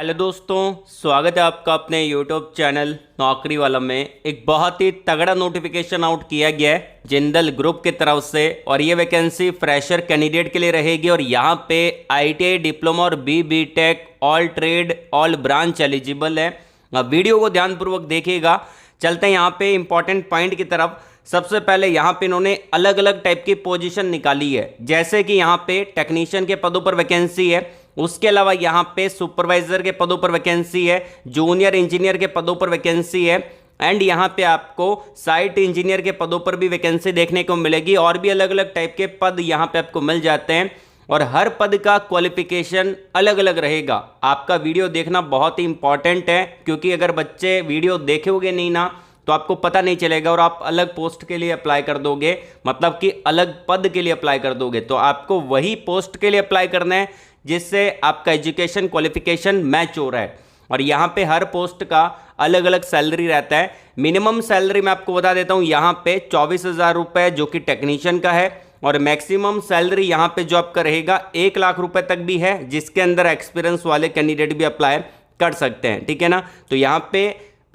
Hello दोस्तों, स्वागत है आपका अपने यूट्यूब चैनल नौकरी वाला में। एक बहुत ही तगड़ा नोटिफिकेशन आउट किया गया है जिंदल ग्रुप की तरफ से और ये वैकेंसी फ्रेशर कैंडिडेट के लिए रहेगी। और यहाँ पे आईटीआई डिप्लोमा और BTech all trade all branch eligible है। अब वीडियो को ध्यानपूर्वक देखिएगा। चलते हैं यहाँ पे इंपॉर्टेंट पॉइंट की तरफ। सबसे पहले यहाँ पे इन्होंने अलग अलग टाइप की पोजीशन निकाली है, जैसे कि यहाँ पे टेक्नीशियन के पदों पर वैकेंसी है, उसके अलावा यहाँ पे सुपरवाइजर के पदों पर वैकेंसी है, जूनियर इंजीनियर के पदों पर वैकेंसी है एंड यहाँ पे आपको साइट इंजीनियर के पदों पर भी वैकेंसी देखने को मिलेगी। और भी अलग अलग टाइप के पद यहाँ पे आपको मिल जाते हैं और हर पद का क्वालिफिकेशन अलग अलग रहेगा। आपका वीडियो देखना बहुत ही इंपॉर्टेंट है, क्योंकि अगर बच्चे वीडियो देखोगे नहीं ना तो आपको पता नहीं चलेगा और आप अलग पोस्ट के लिए अप्लाई कर दोगे, मतलब कि अलग पद के लिए अप्लाई कर दोगे। तो आपको वही पोस्ट के लिए अप्लाई करना है जिससे आपका एजुकेशन क्वालिफिकेशन मैच हो रहा है। और यहाँ पे हर पोस्ट का अलग अलग सैलरी रहता है। मिनिमम सैलरी मैं आपको बता देता हूँ, यहाँ पे 24,000 रुपये जो कि टेक्नीशियन का है, और मैक्सिमम सैलरी यहाँ पे जो आपका रहेगा 1 लाख रुपए तक भी है, जिसके अंदर एक्सपीरियंस वाले कैंडिडेट भी अप्लाई कर सकते हैं। ठीक है ना। तो यहाँ पे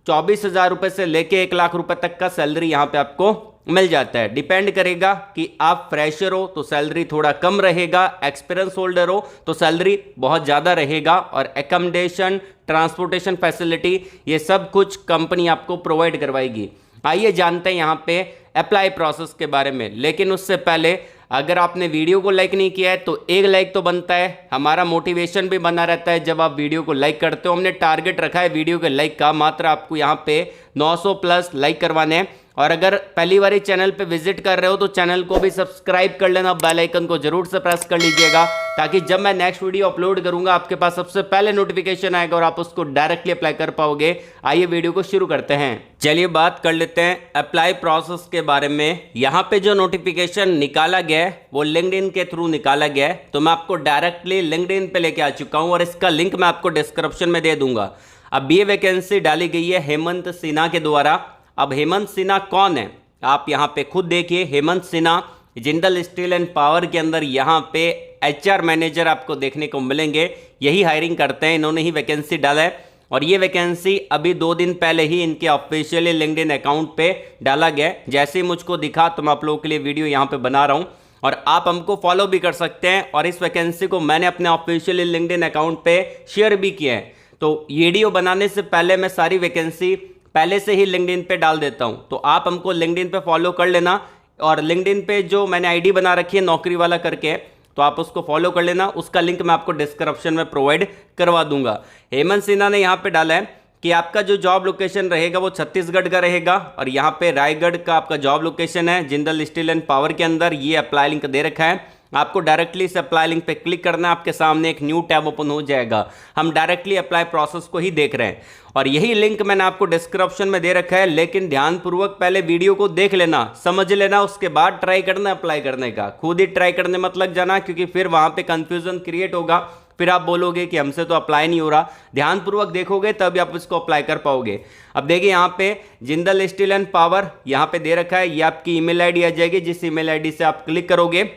24,000 रुपये से लेके 1 लाख रुपए तक का सैलरी यहाँ पे आपको मिल जाता है। डिपेंड करेगा कि आप फ्रेशर हो तो सैलरी थोड़ा कम रहेगा, एक्सपीरियंस होल्डर हो तो सैलरी बहुत ज़्यादा रहेगा। और एकोमोडेशन, ट्रांसपोर्टेशन फैसिलिटी, ये सब कुछ कंपनी आपको प्रोवाइड करवाएगी। आइए जानते हैं यहाँ पे अप्लाई प्रोसेस के बारे में। लेकिन उससे पहले अगर आपने वीडियो को लाइक नहीं किया है तो एक लाइक तो बनता है, हमारा मोटिवेशन भी बना रहता है जब आप वीडियो को लाइक करते हो। हमने टारगेट रखा है वीडियो के लाइक का, मात्र आपको यहाँ पे 900 प्लस लाइक करवाने हैं। और अगर पहली बार चैनल पे विजिट कर रहे हो तो चैनल को भी सब्सक्राइब कर लेना, बेल आइकन को जरूर से प्रेस कर लीजिएगा, ताकि जब मैं नेक्स्ट वीडियो अपलोड करूंगा आपके पास सबसे पहले नोटिफिकेशन आएगा और आप उसको डायरेक्टली अप्लाई कर पाओगे। आइए वीडियो को शुरू करते हैं। चलिए बात कर लेते हैं अप्लाई प्रोसेस के बारे में। यहाँ पे जो नोटिफिकेशन निकाला गया है वो लिंक्डइन के थ्रू निकाला गया है, तो मैं आपको डायरेक्टली लिंक्डइन पे लेके आ चुका हूँ और इसका लिंक मैं आपको डिस्क्रिप्शन में दे दूंगा। अब ये वैकेंसी डाली गई है हेमंत सिन्हा के द्वारा। अब हेमंत सिन्हा कौन है आप यहाँ पे खुद देखिए। Hemant Sinha Jindal steel and power के अंदर यहाँ पे एचआर मैनेजर आपको देखने को मिलेंगे, यही हायरिंग करते हैं, इन्होंने ही वैकेंसी डाला है। और ये वैकेंसी अभी 2 दिन पहले ही इनके ऑफिशियली लिंक्डइन अकाउंट पे डाला गया। जैसे ही मुझको दिखा तो मैं आप लोगों के लिए वीडियो यहाँ पे बना रहा हूँ और आप हमको फॉलो भी कर सकते हैं। और इस वैकेंसी को मैंने अपने ऑफिशियली लिंक्डइन अकाउंट पे शेयर भी किया है। तो वीडियो बनाने से पहले मैं सारी वैकेंसी पहले से ही लिंक्डइन पे डाल देता हूं, तो आप हमको लिंक्डइन पे फॉलो कर लेना। और लिंक्डइन पे जो मैंने आईडी बना रखी है नौकरी वाला करके, तो आप उसको फॉलो कर लेना। उसका लिंक मैं आपको डिस्क्रिप्शन में प्रोवाइड करवा दूंगा। हेमंत सिन्हा ने यहाँ पे डाला है कि आपका जो जॉब लोकेशन रहेगा वो छत्तीसगढ़ का रहेगा और यहाँ पे रायगढ़ का आपका जॉब लोकेशन है जिंदल स्टील एंड पावर के अंदर। ये अप्लाई लिंक दे रखा है, आपको डायरेक्टली इस अप्लाई लिंक पे क्लिक करना है, आपके सामने एक न्यू टैब ओपन हो जाएगा। हम डायरेक्टली अप्लाई प्रोसेस को ही देख रहे हैं और यही लिंक मैंने आपको डिस्क्रिप्शन में दे रखा है। लेकिन ध्यानपूर्वक पहले वीडियो को देख लेना, समझ लेना, उसके बाद ट्राई करना अप्लाई करने का। खुद ही ट्राई करने मत लग जाना, क्योंकि फिर वहां पे कंफ्यूजन क्रिएट होगा, फिर आप बोलोगे कि हमसे तो अप्लाई नहीं हो रहा। ध्यानपूर्वक देखोगे तभी आप इसको अप्लाई कर पाओगे। अब देखिए यहाँ पे जिंदल स्टील एंड पावर यहाँ पे दे रखा है, ये आपकी ईमेल आईडी आ जाएगी, जिस ईमेल आईडी से आप क्लिक करोगे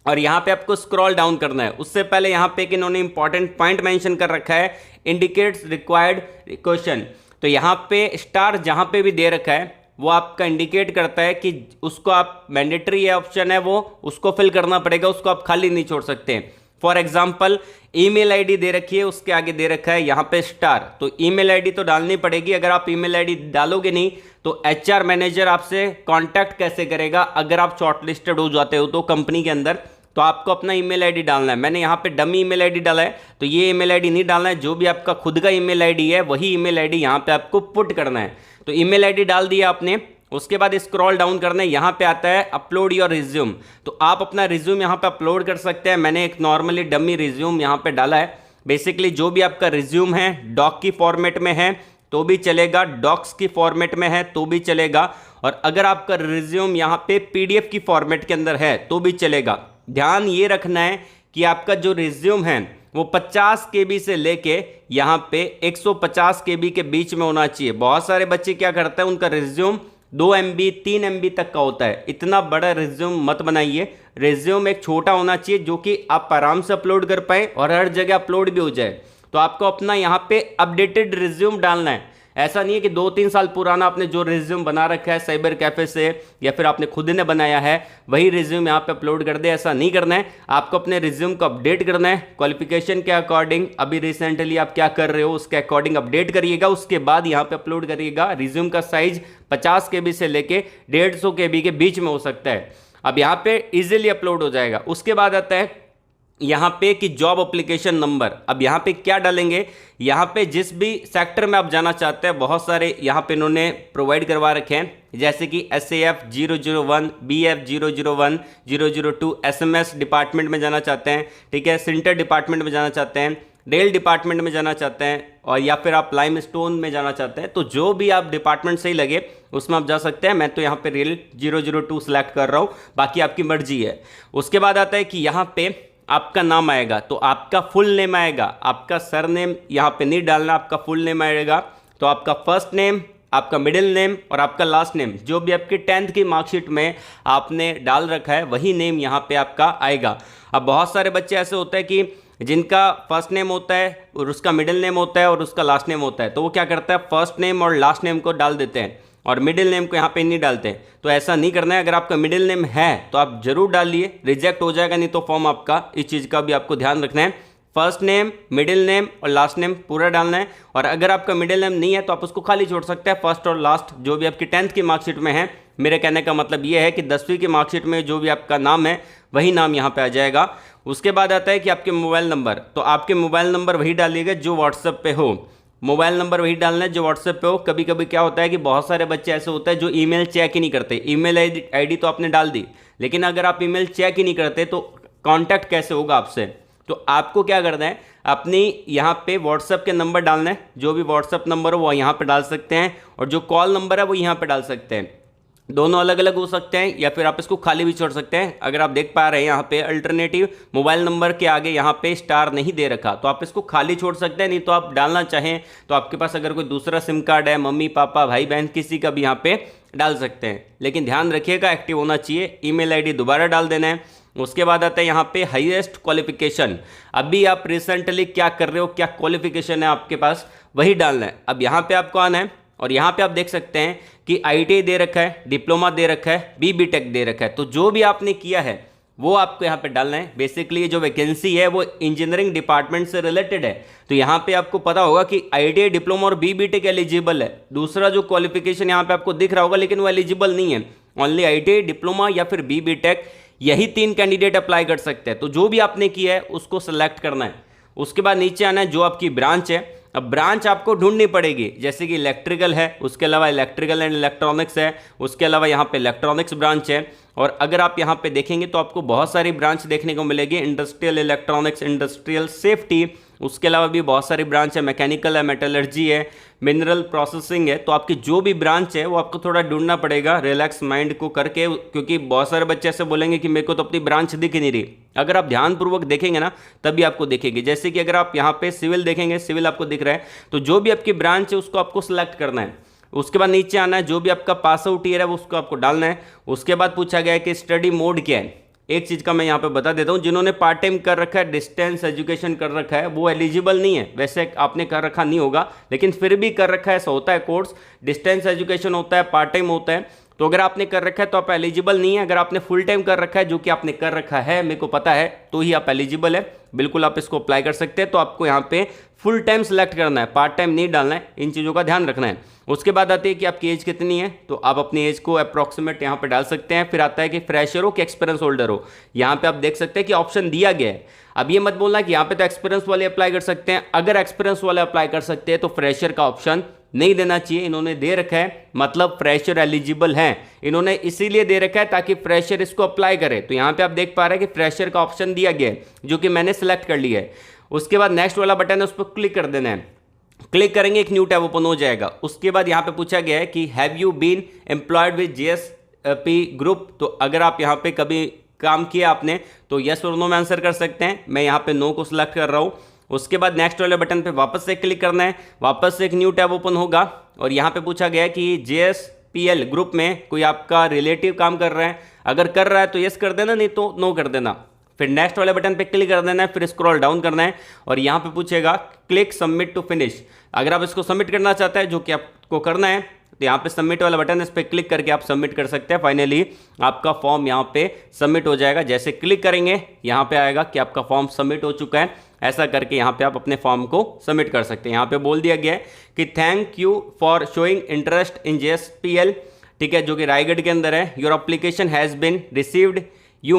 और यहाँ पे आपको स्क्रॉल डाउन करना है। उससे पहले यहाँ पे एक इन्होंने इंपॉर्टेंट पॉइंट मेंशन कर रखा है, इंडिकेट्स रिक्वायर्ड क्वेश्चन। तो यहाँ पे स्टार जहाँ पे भी दे रखा है वो आपका इंडिकेट करता है कि उसको आप मैंडेटरी ऑप्शन है वो उसको फिल करना पड़ेगा, उसको आप खाली नहीं छोड़ सकते। फॉर एग्जाम्पल ईमेल आईडी दे रखी है, उसके आगे दे रखा है यहाँ पे स्टार, तो ईमेल आईडी तो डालनी पड़ेगी। अगर आप ईमेल आईडी डालोगे नहीं तो एचआर मैनेजर आपसे कांटेक्ट कैसे करेगा? अगर आप शॉर्टलिस्टेड हो जाते हो तो कंपनी के अंदर, तो आपको अपना ईमेल आईडी डालना है। मैंने यहाँ पे डमी ईमेल आईडी डाला है, तो ये ईमेल आईडी नहीं डालना है, जो भी आपका खुद का ईमेल आईडी है वही ईमेल आईडी यहाँ पे आपको पुट करना है। तो ईमेल आईडी डाल दिया आपने, उसके बाद स्क्रॉल डाउन करना है, यहाँ पे आता है अपलोड योर रिज्यूम। तो आप अपना रिज्यूम यहाँ पे अपलोड कर सकते हैं। मैंने एक नॉर्मली डमी रिज्यूम यहाँ पे डाला है। बेसिकली जो भी आपका रिज्यूम है डॉक की फॉर्मेट में है तो भी चलेगा, डॉक्स की फॉर्मेट में है तो भी चलेगा, और अगर आपका रिज्यूम यहाँ पे पीडीएफ की फॉर्मेट के अंदर है तो भी चलेगा। ध्यान ये रखना है कि आपका जो रिज्यूम है वो 50 केबी से लेके यहाँ पे 150 केबी के बीच में होना चाहिए। बहुत सारे बच्चे क्या करते हैं, उनका रिज्यूम 2 MB 3 MB तक का होता है। इतना बड़ा रिज्यूम मत बनाइए, रिज्यूम एक छोटा होना चाहिए जो कि आप आराम से अपलोड कर पाए और हर जगह अपलोड भी हो जाए। तो आपको अपना यहाँ पे अपडेटेड रिज्यूम डालना है। ऐसा नहीं है कि 2-3 साल पुराना आपने जो रिज्यूम बना रखा है साइबर कैफे से या फिर आपने खुद ने बनाया है वही रिज्यूम यहाँ पे अपलोड कर दे, ऐसा नहीं करना है। आपको अपने रिज्यूम को अपडेट करना है क्वालिफिकेशन के अकॉर्डिंग, अभी रिसेंटली आप क्या कर रहे हो उसके अकॉर्डिंग अपडेट करिएगा, उसके बाद यहाँ पे अपलोड करिएगा। रिज्यूम का साइज 50 KB से लेके 150 KB के बीच में हो सकता है। अब यहाँ पे इजीली अपलोड हो जाएगा। उसके बाद आता है यहाँ पे कि जॉब एप्लीकेशन नंबर। अब यहाँ पे क्या डालेंगे, यहाँ पे जिस भी सेक्टर में आप जाना चाहते हैं बहुत सारे यहाँ पे इन्होंने प्रोवाइड करवा रखे हैं, जैसे कि SAF 001, BF 001, 002 SMS डिपार्टमेंट में जाना चाहते हैं, ठीक है, सेंटर डिपार्टमेंट में जाना चाहते हैं, रेल डिपार्टमेंट में जाना चाहते हैं, और या फिर आप लाइमस्टोन में जाना चाहते हैं। तो जो भी आप डिपार्टमेंट सही लगे उसमें आप जा सकते हैं। मैं तो यहाँ पे रेल 002 सेलेक्ट कर रहा हूँ, बाकी आपकी मर्जी है। उसके बाद आता है कि यहाँ पे आपका नाम आएगा, तो आपका फुल नेम आएगा, आपका सर नेम यहाँ पे नहीं डालना, आपका फुल नेम आएगा। तो आपका फर्स्ट नेम, आपका मिडिल नेम और आपका लास्ट नेम, जो भी आपकी 10th की मार्कशीट में आपने डाल रखा है वही नेम यहाँ पे आपका आएगा। अब बहुत सारे बच्चे ऐसे होते हैं कि जिनका फर्स्ट नेम होता है और उसका मिडिल नेम होता है और उसका लास्ट नेम होता है, तो वो क्या करता है फर्स्ट नेम और लास्ट नेम को डाल देते हैं और मिडिल नेम को यहाँ पे नहीं डालते। तो ऐसा नहीं करना है। अगर आपका मिडिल नेम है तो आप जरूर डालिए, रिजेक्ट हो जाएगा नहीं तो फॉर्म आपका। इस चीज़ का भी आपको ध्यान रखना है। फर्स्ट नेम, मिडिल नेम और लास्ट नेम पूरा डालना है। और अगर आपका मिडिल नेम नहीं है तो आप उसको खाली छोड़ सकते हैं, फर्स्ट और लास्ट जो भी आपकी 10th की मार्कशीट में है। मेरे कहने का मतलब ये है कि 10वीं की मार्कशीट में जो भी आपका नाम है वही नाम यहाँ पे आ जाएगा। उसके बाद आता है कि आपके मोबाइल नंबर, तो आपके मोबाइल नंबर वही डालिएगा जो व्हाट्सएप पे हो। मोबाइल नंबर वही डालना है जो व्हाट्सएप पे हो। कभी कभी क्या होता है कि बहुत सारे बच्चे ऐसे होते हैं जो ईमेल चेक ही नहीं करते। ईमेल आईडी तो आपने डाल दी, लेकिन अगर आप ईमेल चेक ही नहीं करते तो कांटेक्ट कैसे होगा आपसे। तो आपको क्या करना है, अपनी यहाँ पे व्हाट्सएप के नंबर डालना है। जो भी व्हाट्सएप नंबर हो वो यहाँ पे डाल सकते हैं, और जो कॉल नंबर है वो यहाँ पे डाल सकते हैं। दोनों अलग अलग हो सकते हैं, या फिर आप इसको खाली भी छोड़ सकते हैं। अगर आप देख पा रहे हैं यहाँ पे अल्टरनेटिव मोबाइल नंबर के आगे यहाँ पे स्टार नहीं दे रखा, तो आप इसको खाली छोड़ सकते हैं। नहीं तो आप डालना चाहें तो आपके पास अगर कोई दूसरा सिम कार्ड है, मम्मी पापा भाई बहन किसी का भी यहाँ पे डाल सकते हैं, लेकिन ध्यान रखिएगा एक्टिव होना चाहिए। ईमेल आईडी दोबारा डाल देना है। उसके बाद आता है यहाँ पे हाईएस्ट क्वालिफिकेशन। अभी आप रिसेंटली क्या कर रहे हो, क्या क्वालिफिकेशन है आपके पास, वही डालना है। अब यहाँ पे आपको आना है और यहाँ पे आप देख सकते हैं कि ITI दे रखा है, डिप्लोमा दे रखा है, BTech दे रखा है। तो जो भी आपने किया है वो आपको यहाँ पे डालना है। बेसिकली जो वैकेंसी है वो इंजीनियरिंग डिपार्टमेंट से रिलेटेड है, तो यहाँ पे आपको पता होगा कि ITI, डिप्लोमा और BTech एलिजिबल है। दूसरा जो क्वालिफिकेशन यहाँ पे आपको दिख रहा होगा लेकिन वो एलिजिबल नहीं है। ओनली ITI, डिप्लोमा या फिर BTech, यही 3 कैंडिडेट अप्लाई कर सकते हैं। तो जो भी आपने किया है उसको सेलेक्ट करना है। उसके बाद नीचे आना है जो आपकी ब्रांच है। अब ब्रांच आपको ढूंढनी पड़ेगी, जैसे कि इलेक्ट्रिकल है, उसके अलावा इलेक्ट्रिकल एंड इलेक्ट्रॉनिक्स है, उसके अलावा यहाँ पे इलेक्ट्रॉनिक्स ब्रांच है। और अगर आप यहाँ पे देखेंगे तो आपको बहुत सारी ब्रांच देखने को मिलेगी, इंडस्ट्रियल इलेक्ट्रॉनिक्स, इंडस्ट्रियल सेफ्टी, उसके अलावा भी बहुत सारी ब्रांच है, मैकेनिकल है, मेटलर्जी है, मिनरल प्रोसेसिंग है। तो आपकी जो भी ब्रांच है वो आपको थोड़ा ढूंढना पड़ेगा रिलैक्स माइंड को करके, क्योंकि बहुत सारे बच्चे ऐसे बोलेंगे कि मेरे को तो अपनी ब्रांच दिख ही नहीं रही। अगर आप ध्यानपूर्वक देखेंगे ना तभी आपको देखेंगे। जैसे कि अगर आप यहाँ पे सिविल देखेंगे, सिविल आपको दिख रहा है, तो जो भी आपकी ब्रांच है उसको आपको सिलेक्ट करना है। उसके बाद नीचे आना है, जो भी आपका पास आउट ईयर है वो उसको आपको डालना है। उसके बाद पूछा गया है कि स्टडी मोड क्या है। एक चीज़ का मैं यहाँ पे बता देता हूँ, जिन्होंने पार्ट टाइम कर रखा है, डिस्टेंस एजुकेशन कर रखा है, वो एलिजिबल नहीं है। वैसे आपने कर रखा नहीं होगा, लेकिन फिर भी कर रखा है, ऐसा होता है कोर्स, डिस्टेंस एजुकेशन होता है, पार्ट टाइम होता है। तो अगर आपने कर रखा है तो आप एलिजिबल नहीं है। अगर आपने फुल टाइम कर रखा है, जो कि आपने कर रखा है, मेरे को पता है, तो ही आप एलिजिबल है। बिल्कुल आप इसको अप्लाई कर सकते हैं। तो आपको यहाँ पे फुल टाइम सेलेक्ट करना है, पार्ट टाइम नहीं डालना है। इन चीज़ों का ध्यान रखना है। उसके बाद आती है कि आपकी एज कितनी है, तो आप अपनी एज को अप्रॉक्सीमेट यहाँ पे डाल सकते हैं। फिर आता है कि फ्रेशर हो कि एक्सपीरियंस होल्डर हो। यहाँ पे आप देख सकते हैं कि ऑप्शन दिया गया है। अब ये मत बोलना कि यहाँ पे तो एक्सपीरियंस वाले अप्लाई कर सकते हैं। अगर एक्सपीरियंस वाले अप्लाई कर सकते हैं तो फ्रेशर का ऑप्शन नहीं देना चाहिए। इन्होंने दे रखा है, मतलब फ्रेशर एलिजिबल हैं, इन्होंने इसीलिए दे रखा है ताकि फ्रेशर इसको अप्लाई करे। तो यहाँ पे आप देख पा रहे हैं कि फ्रेशर का ऑप्शन दिया गया है, जो कि मैंने सेलेक्ट कर लिया है। उसके बाद नेक्स्ट वाला बटन है, उस पर क्लिक कर देना है। क्लिक करेंगे एक न्यू टैब ओपन हो जाएगा। उसके बाद यहाँ पे पूछा गया है कि have you been employed with JSP group. तो अगर आप यहाँ पे कभी काम किया आपने तो यस और नो में आंसर कर सकते हैं। मैं यहाँ पे नो को सिलेक्ट कर रहा हूँ। उसके बाद नेक्स्ट वाले बटन पे वापस से क्लिक करना है। वापस से एक न्यू टैब ओपन होगा और यहाँ पे पूछा गया है कि JSPL ग्रुप में कोई आपका रिलेटिव काम कर रहा है। अगर कर रहा है तो यस कर देना, नहीं तो नो कर देना। फिर नेक्स्ट वाले बटन पे क्लिक कर देना है, फिर स्क्रॉल डाउन करना है और यहाँ पे पूछेगा क्लिक सबमिट टू फिनिश। अगर आप इसको सबमिट करना चाहते हैं, जो कि आपको करना है, तो यहाँ पे सबमिट वाला बटन है, इस पर क्लिक करके आप सबमिट कर सकते हैं। फाइनली आपका फॉर्म यहाँ पे सबमिट हो जाएगा। जैसे क्लिक करेंगे यहाँ पे आएगा कि आपका फॉर्म सबमिट हो चुका है। ऐसा करके यहाँ पे आप अपने फॉर्म को सबमिट कर सकते हैं। यहाँ पे बोल दिया गया है कि thank you for showing interest in JSPL, ठीक है, जो कि रायगढ़ के अंदर है। Your application has been received, you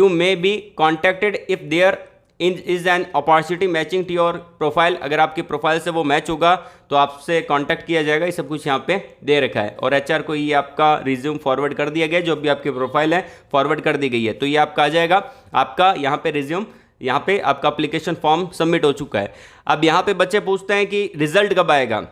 may be contacted if there is an opportunity matching to your profile. अगर आपकी प्रोफाइल से वो मैच होगा तो आपसे कांटेक्ट किया जाएगा। ये सब कुछ यहाँ पे दे रखा है और HR को ये आपका रिज्यूम फॉरवर्ड कर दिया गया, जो भी आपकी प्रोफाइल है फॉरवर्ड कर दी गई है। तो ये आपका आ जाएगा, आपका यहाँ पे रिज्यूम, यहाँ पे आपका एप्लीकेशन फॉर्म सबमिट हो चुका है। अब यहाँ पे बच्चे पूछते हैं कि रिजल्ट कब आएगा।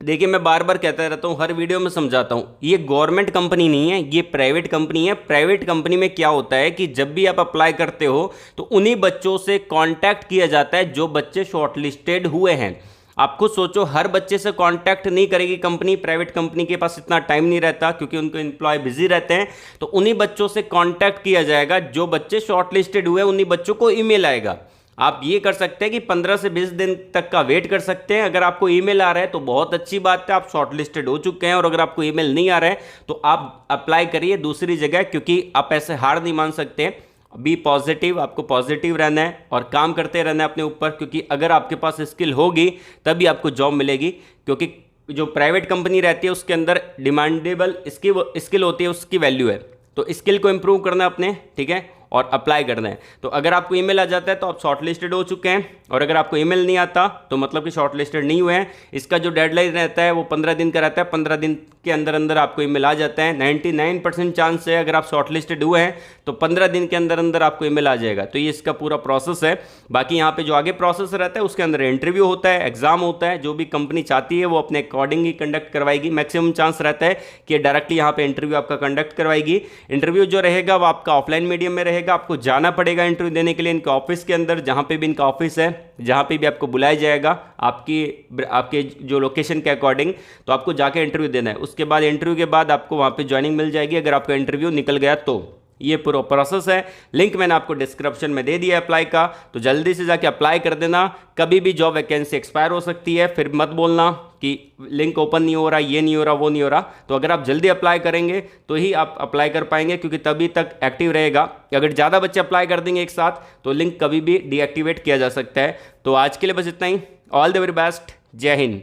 देखिए, मैं बार बार कहता रहता हूँ, हर वीडियो में समझाता हूँ, ये गवर्नमेंट कंपनी नहीं है, ये प्राइवेट कंपनी है। प्राइवेट कंपनी में क्या होता है कि जब भी आप अप्लाई करते हो तो उन्हीं बच्चों से कांटेक्ट किया जाता है जो बच्चे शॉर्टलिस्टेड हुए हैं। आप खुद सोचो, हर बच्चे से कांटेक्ट नहीं करेगी कंपनी। प्राइवेट कंपनी के पास इतना टाइम नहीं रहता क्योंकि उनके एम्प्लॉय बिजी रहते हैं। तो उन्हीं बच्चों से कांटेक्ट किया जाएगा जो बच्चे शॉर्टलिस्टेड हुए, उन्हीं बच्चों को ईमेल आएगा। आप ये कर सकते हैं कि 15 से 20 दिन तक का वेट कर सकते हैं। अगर आपको ईमेल आ रहा है तो बहुत अच्छी बात है, आप शॉर्टलिस्टेड हो चुके हैं। और अगर आपको ईमेल नहीं आ रहा है तो आप अप्लाई करिए दूसरी जगह, क्योंकि आप ऐसे हार नहीं मान सकते। बी पॉजिटिव, आपको पॉजिटिव रहना है और काम करते रहना है अपने ऊपर, क्योंकि अगर आपके पास स्किल होगी तभी आपको जॉब मिलेगी। क्योंकि जो प्राइवेट कंपनी रहती है उसके अंदर डिमांडेबल स्किल होती है, उसकी वैल्यू है। तो स्किल को इम्प्रूव करना है अपने, ठीक है, और अप्लाई करना है। तो अगर आपको ईमेल आ जाता है तो आप शॉर्टलिस्टेड हो चुके हैं, और अगर आपको ईमेल नहीं आता तो मतलब कि शॉर्टलिस्टेड नहीं हुए हैं। इसका जो डेडलाइन रहता है वो 15 दिन का रहता है। 15 दिन के अंदर अंदर आपको ईमेल आ जाता है। 99% चांस है, अगर आप शॉर्टलिस्टेड हुए हैं तो 15 दिन के अंदर अंदर आपको ईमेल आ जाएगा। तो ये इसका पूरा प्रोसेस है। बाकी यहाँ पे जो आगे प्रोसेस रहता है उसके अंदर इंटरव्यू होता है, एग्जाम होता है। जो भी कंपनी चाहती है वो अपने अकॉर्डिंग ही कंडक्ट करवाएगी। मैक्सिमम चांस रहता है कि डायरेक्टली यहाँ पे इंटरव्यू आपका कंडक्ट करवाएगी। इंटरव्यू जो रहेगा वो आपका ऑफलाइन मीडियम में रहेगा। आपको जाना पड़ेगा इंटरव्यू देने के लिए इनके ऑफिस के अंदर, जहाँ पे भी इनका ऑफिस है, जहाँ पे भी आपको बुलाया जाएगा आपके जो लोकेशन के अकॉर्डिंग, तो आपको जाके इंटरव्यू देना है। उसके बाद इंटरव्यू के बाद आपको वहाँ पे ज्वाइनिंग मिल जाएगी, अगर आपका इंटरव्यू निकल गया तो। ये पूरा प्रोसेस है। लिंक मैंने आपको डिस्क्रिप्शन में दे दिया है अप्लाई का, तो जल्दी से जाके अप्लाई कर देना। कभी भी जॉब वैकेंसी एक्सपायर हो सकती है, फिर मत बोलना कि लिंक ओपन नहीं हो रहा, ये नहीं हो रहा, वो नहीं हो रहा। तो अगर आप जल्दी अप्लाई करेंगे तो ही आप अप्लाई कर पाएंगे, क्योंकि तभी तक एक्टिव रहेगा। अगर ज़्यादा बच्चे अप्लाई कर देंगे एक साथ तो लिंक कभी भी डीएक्टिवेट किया जा सकता है। तो आज के लिए बस इतना ही। All the very best. जय हिंद।